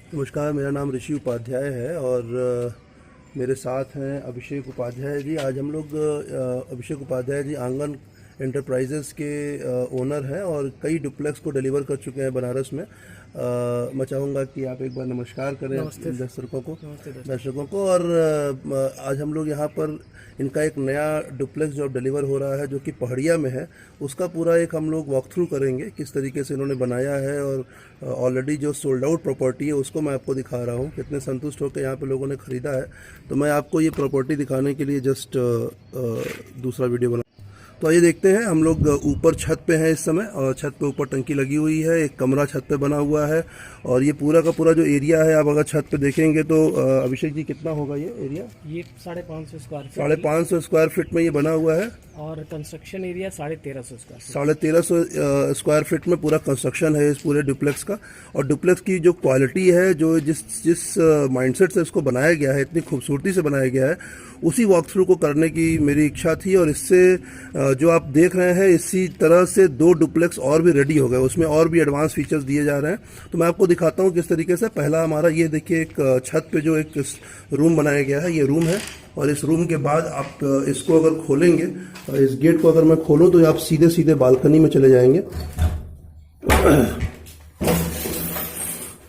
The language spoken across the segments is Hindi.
नमस्कार, मेरा नाम ऋषि उपाध्याय है और मेरे साथ हैं अभिषेक उपाध्याय जी। आज हम लोग अभिषेक उपाध्याय जी आंगन एंटरप्राइजेस के ओनर हैं और कई डुप्लेक्स को डिलीवर कर चुके हैं बनारस में। मैं चाहूँगा कि आप एक बार नमस्कार करें दर्शकों को। और आज हम लोग यहाँ पर इनका एक नया डुप्लेक्स जो डिलीवर हो रहा है जो कि पहाड़िया में है, उसका पूरा एक हम लोग वॉक थ्रू करेंगे किस तरीके से इन्होंने बनाया है। और ऑलरेडी जो सोल्ड आउट प्रॉपर्टी है उसको मैं आपको दिखा रहा हूँ, कितने संतुष्ट होकर यहाँ पे लोगों ने ख़रीदा है। तो मैं आपको ये प्रॉपर्टी दिखाने के लिए जस्ट दूसरा वीडियो बना। तो आइए देखते हैं। हम लोग ऊपर छत पे हैं इस समय और छत पे ऊपर टंकी लगी हुई है, एक कमरा छत पे बना हुआ है और ये पूरा का पूरा जो एरिया है, आप अगर छत पे देखेंगे तो अभिषेक जी कितना होगा ये एरिया? ये 550 स्क्वायर फीट, 550 स्क्वायर फीट में ये बना हुआ है और construction area 1350 square feet. 1350 square feet में पूरा कंस्ट्रक्शन है इस पूरे डुप्लेक्स का। और डुप्लेक्स की जो क्वालिटी है, जो जिस माइंडसेट से इसको बनाया गया है, इतनी खूबसूरती से बनाया गया है, उसी वॉक थ्रू को करने की मेरी इच्छा थी। और इससे जो आप देख रहे हैं, इसी तरह से 2 डुप्लेक्स और भी रेडी हो गए, उसमें और भी एडवांस फीचर्स दिए जा रहे हैं। तो मैं आपको दिखाता हूँ किस तरीके से। पहला हमारा ये देखिए, एक छत पे जो एक रूम बनाया गया है, ये रूम है। और इस रूम के बाद आप इसको अगर खोलेंगे, इस गेट को अगर मैं खोलूँ तो आप सीधे सीधे बालकनी में चले जाएंगे।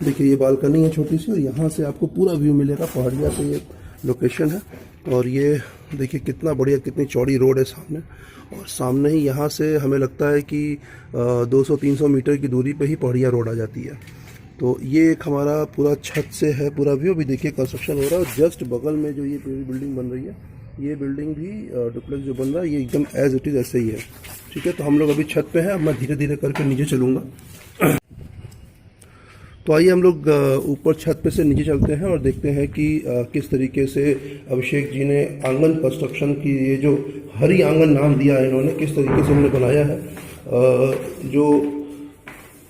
देखिए ये बालकनी है छोटी सी, और यहाँ से आपको पूरा व्यू मिलेगा पहाड़िया पे। ये लोकेशन है और ये देखिए कितना बढ़िया, कितनी चौड़ी रोड है सामने। और सामने ही यहाँ से हमें लगता है कि 200-300 मीटर की दूरी पे ही पहाड़िया रोड आ जाती है। तो ये एक हमारा पूरा छत से है पूरा व्यू। अभी देखिए कंस्ट्रक्शन हो रहा है और जस्ट बगल में जो ये पूरी बिल्डिंग बन रही है, ये बिल्डिंग भी डुप्लेक्स जो बन रहा है, ये एकदम एज इट इज़ ऐसे ही है। ठीक है, तो हम लोग अभी छत पे हैं। अब मैं धीरे धीरे करके नीचे चलूँगा। तो आइए हम लोग ऊपर छत पे से नीचे चलते हैं और देखते हैं कि किस तरीके से अभिषेक जी ने आंगन कंस्ट्रक्शन की, ये जो हरी आंगन नाम दिया है इन्होंने, किस तरीके से उन्होंने बनाया है। जो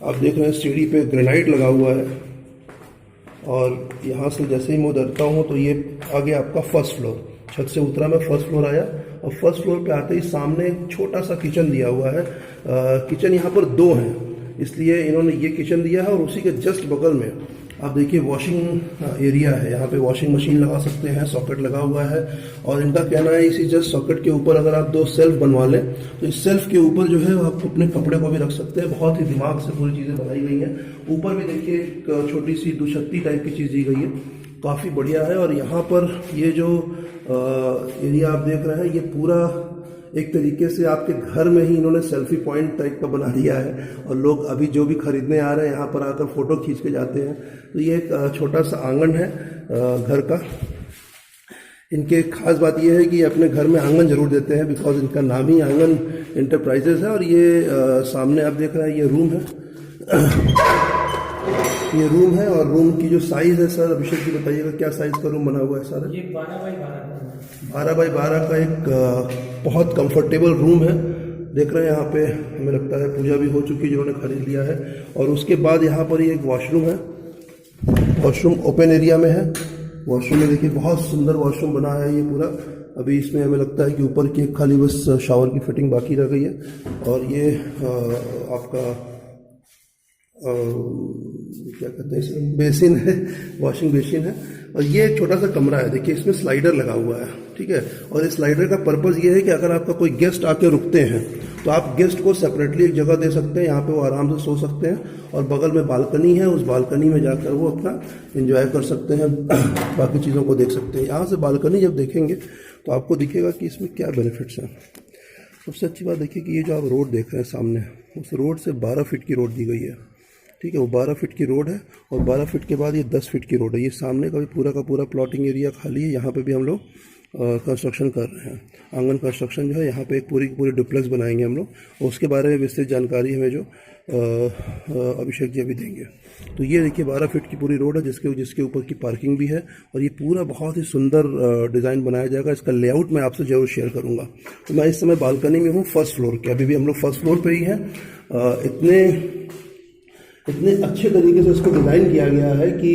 आप देख रहे हैं सीढ़ी पे ग्रेनाइट लगा हुआ है और यहाँ से जैसे ही मैं उतरता हूँ तो ये आगे आपका फर्स्ट फ्लोर। छत से उतरा मैं, फर्स्ट फ्लोर आया और फर्स्ट फ्लोर पे आते ही सामने एक छोटा सा किचन दिया हुआ है। किचन यहाँ पर 2 हैं, इसलिए इन्होंने ये किचन दिया है। और उसी के जस्ट बगल में आप देखिए वॉशिंग एरिया है। यहाँ पे वॉशिंग मशीन लगा सकते हैं, सॉकेट लगा हुआ है। और इनका कहना है इसी जस्ट सॉकेट के ऊपर अगर आप 2 सेल्फ बनवा लें तो इस सेल्फ के ऊपर जो है आप अपने कपड़े को भी रख सकते हैं। बहुत ही दिमाग से पूरी चीज़ें बनाई गई हैं। ऊपर भी देखिए एक छोटी सी दुछत्ती टाइप की चीज़ दी गई है, काफ़ी बढ़िया है। और यहाँ पर ये जो एरिया आप देख रहे हैं, ये पूरा एक तरीके से आपके घर में ही इन्होंने सेल्फी पॉइंट टाइप का बना दिया है। और लोग अभी जो भी खरीदने आ रहे हैं यहाँ पर आकर फोटो खींच के जाते हैं। तो ये एक छोटा सा आंगन है घर का। इनके खास बात यह है कि अपने घर में आंगन जरूर देते हैं, बिकॉज इनका नाम ही आंगन एंटरप्राइजेस है। और ये सामने आप देख रहे हैं, ये रूम है। ये रूम है और रूम की जो साइज है, सर अभिषेक जी बताइएगा क्या साइज का रूम बना हुआ है सर? ये 12 बाई 12 का एक बहुत कंफर्टेबल रूम है। देख रहे हैं यहाँ पे, हमें लगता है पूजा भी हो चुकी है जिन्होंने खरीद लिया है। और उसके बाद यहाँ पर ये एक वॉशरूम है। वॉशरूम ओपन एरिया में है। वॉशरूम में देखिए बहुत सुंदर वॉशरूम बना है ये पूरा। अभी इसमें हमें लगता है कि ऊपर की एक खाली बस शावर की फिटिंग बाकी रह गई है। और ये आपका क्या कहते हैं इसे, बेसिन है, वॉशिंग बेसिन है। और ये एक छोटा सा कमरा है, देखिए इसमें स्लाइडर लगा हुआ है। ठीक है, और इस स्लाइडर का पर्पज़ ये है कि अगर आपका कोई गेस्ट आके रुकते हैं तो आप गेस्ट को सेपरेटली एक जगह दे सकते हैं, यहाँ पे वो आराम से सो सकते हैं। और बगल में बालकनी है, उस बालकनी में जाकर वो अपना एंजॉय कर सकते हैं, बाकी चीज़ों को देख सकते हैं। यहाँ से बालकनी जब देखेंगे तो आपको दिखेगा कि इसमें क्या बेनिफिट्स हैं। सबसे अच्छी बात देखिए कि ये जो आप रोड देख रहे हैं सामने, उस रोड से 12 फीट की रोड दी गई है। ठीक है, वो 12 फीट की रोड है और 12 फीट के बाद ये 10 फीट की रोड है। ये सामने का भी पूरा प्लॉटिंग एरिया खाली है। यहाँ पे भी हम लोग कंस्ट्रक्शन कर रहे हैं, आंगन कंस्ट्रक्शन जो है। यहाँ पे एक पूरी डुप्लेक्स बनाएंगे हम लोग। उसके बारे में विस्तृत जानकारी हमें जो अभिषेक जी अभी देंगे। तो ये देखिए 12 फीट की पूरी रोड है, जिसके ऊपर की पार्किंग भी है। और ये पूरा बहुत ही सुंदर डिज़ाइन बनाया जाएगा। इसका लेआउट मैं आपसे जरूर शेयर करूँगा। तो मैं इस समय बालकनी में हूँ, फर्स्ट फ्लोर के। अभी भी हम लोग फर्स्ट फ्लोर पर ही हैं। इतने अच्छे तरीके से इसको डिज़ाइन किया गया है कि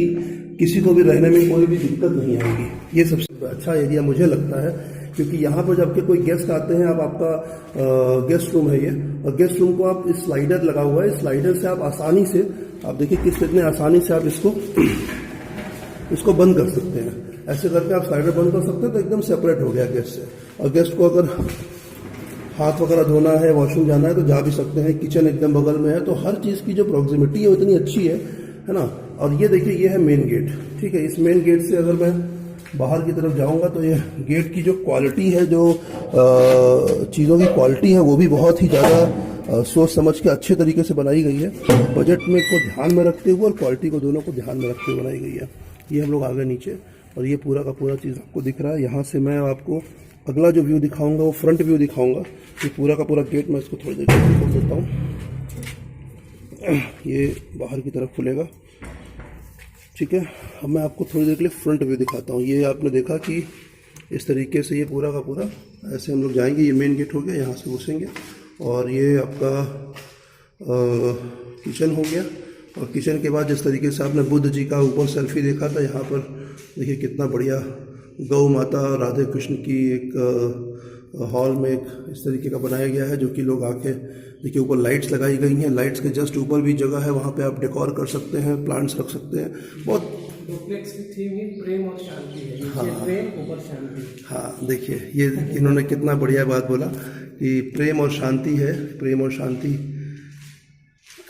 किसी को भी रहने में कोई भी दिक्कत नहीं आएगी। ये सबसे अच्छा एरिया मुझे लगता है, क्योंकि यहाँ पर जब के कोई गेस्ट आते हैं, अब आपका गेस्ट रूम है ये, और गेस्ट रूम को आप इस स्लाइडर लगा हुआ है, इस स्लाइडर से आप आसानी से, आप देखिए कितने आसानी से आप इसको इसको बंद कर सकते हैं। ऐसे करके आप स्लाइडर बंद कर सकते हैं तो एकदम सेपरेट हो गया गेस्ट से। और गेस्ट को अगर हाथ वगैरह धोना है, वॉशरूम जाना है तो जा भी सकते हैं। किचन एकदम बगल में है, तो हर चीज़ की जो प्रॉक्सिमिटी है उतनी अच्छी है ना। और ये देखिए, ये है मेन गेट, ठीक है। इस मेन गेट से अगर मैं बाहर की तरफ जाऊंगा तो ये गेट की जो क्वालिटी है, जो चीज़ों की क्वालिटी है, वो भी बहुत ही ज़्यादा सोच समझ के अच्छे तरीके से बनाई गई है। बजट में को ध्यान में रखते हुए और क्वालिटी को दोनों को ध्यान में रखते हुए बनाई गई है। ये हम लोग आ गए नीचे और ये पूरा का पूरा चीज़ आपको दिख रहा है। यहाँ से मैं आपको अगला जो व्यू दिखाऊंगा वो फ्रंट व्यू दिखाऊंगा। ये पूरा का पूरा गेट मैं इसको थोड़ी देर खोल देता हूँ। ये बाहर की तरफ खुलेगा, ठीक है। अब मैं आपको थोड़ी देर के लिए फ्रंट व्यू दिखाता हूँ। ये आपने देखा कि इस तरीके से ये पूरा का पूरा ऐसे हम लोग जाएंगे। ये मेन गेट हो गया, यहाँ से घुसेंगे और ये आपका किचन हो गया। और किचन के बाद जिस तरीके से आपने बुद्ध जी का ऊपर सेल्फी देखा था, यहाँ पर देखिए कितना बढ़िया गौ माता और राधे कृष्ण की एक हॉल में एक इस तरीके का बनाया गया है, जो कि लोग आके देखिए ऊपर लाइट्स लगाई गई हैं। लाइट्स के जस्ट ऊपर भी जगह है, वहाँ पे आप डेकोर कर सकते हैं, प्लांट्स रख सकते हैं। बहुत डुप्लेक्स की थीम ही प्रेम और शांति है। नीचे प्रेम, ऊपर शांति। हाँ, देखिए ये इन्होंने कितना बढ़िया बात बोला कि प्रेम और शांति है। प्रेम और शांति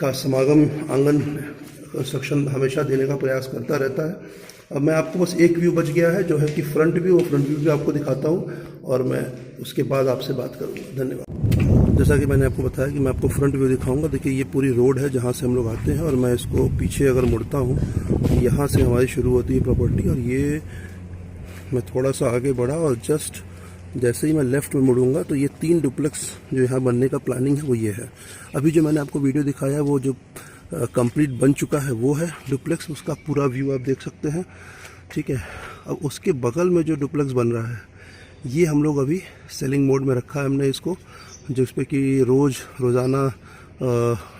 का समागम आंगन कंस्ट्रक्शन हमेशा देने का प्रयास करता रहता है। अब मैं आपको बस एक व्यू बच गया है, जो है कि फ्रंट व्यू। और फ्रंट व्यू भी आपको दिखाता हूँ और मैं उसके बाद आपसे बात करूँगा। धन्यवाद। जैसा कि मैंने आपको बताया कि मैं आपको फ्रंट व्यू दिखाऊंगा। देखिए ये पूरी रोड है जहाँ से हम लोग आते हैं, और मैं इसको पीछे अगर मुड़ता हूँ तो यहाँ से हमारी शुरू होती है प्रॉपर्टी। और ये मैं थोड़ा सा आगे बढ़ा और जस्ट जैसे ही मैं लेफ़्ट में मुड़ूंगा तो ये 3 डुप्लेक्स जो यहाँ बनने का प्लानिंग है वो ये है। अभी जो मैंने आपको वीडियो दिखाया है वो जो कंप्लीट बन चुका है वो है डुप्लेक्स। उसका पूरा व्यू आप देख सकते हैं, ठीक है। अब उसके बगल में जो डुप्लेक्स बन रहा है ये हम लोग अभी सेलिंग मोड में रखा है हमने इसको, जिस पे कि रोज़ाना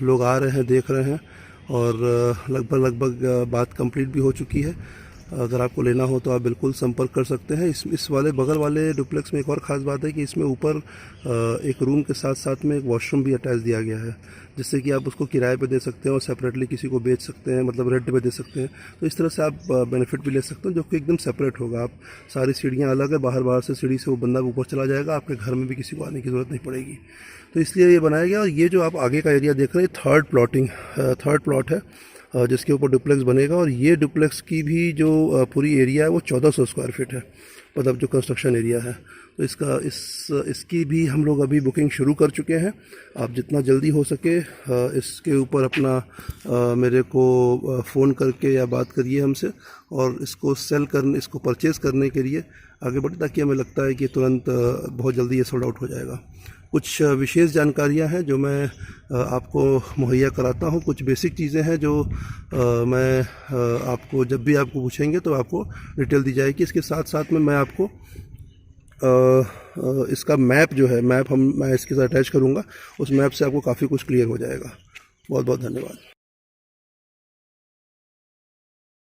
लोग आ रहे हैं, देख रहे हैं। और लगभग बात कंप्लीट भी हो चुकी है। अगर आपको लेना हो तो आप बिल्कुल संपर्क कर सकते हैं। इस वाले बगल वाले डुप्लेक्स में एक और ख़ास बात है कि इसमें ऊपर एक रूम के साथ साथ में एक वॉशरूम भी अटैच दिया गया है, जिससे कि आप उसको किराए पे दे सकते हैं और सेपरेटली किसी को बेच सकते हैं, मतलब रेंट पे दे सकते हैं। तो इस तरह से आप बेनिफिट भी ले सकते हैं, जो कि एकदम सेपरेट होगा। आप सारी सीढ़ियाँ अलग है, बाहर से सीढ़ी से वो बंदा ऊपर चला जाएगा, आपके घर में भी किसी को आने की ज़रूरत नहीं पड़ेगी। तो इसलिए ये बनाया गया। और ये जो आप आगे का एरिया देख रहे हैं, थर्ड प्लॉट है जिसके ऊपर डुप्लेक्स बनेगा। और ये डुप्लेक्स की भी जो पूरी एरिया है वो 1400 स्क्वायर फीट है, मतलब जो कंस्ट्रक्शन एरिया है। तो इसकी भी हम लोग अभी बुकिंग शुरू कर चुके हैं। आप जितना जल्दी हो सके इसके ऊपर अपना मेरे को फ़ोन करके या बात करिए हमसे, और इसको परचेज़ करने के लिए आगे बढ़े, ताकि हमें लगता है कि तुरंत बहुत जल्दी ये सोल्ड आउट हो जाएगा। कुछ विशेष जानकारियां हैं जो मैं आपको मुहैया कराता हूं। कुछ बेसिक चीज़ें हैं जो मैं आपको जब भी आपको पूछेंगे तो आपको डिटेल दी जाएगी। इसके साथ साथ में मैं आपको इसका मैप जो है, मैं इसके साथ अटैच करूंगा। उस मैप से आपको काफ़ी कुछ क्लियर हो जाएगा। बहुत बहुत धन्यवाद।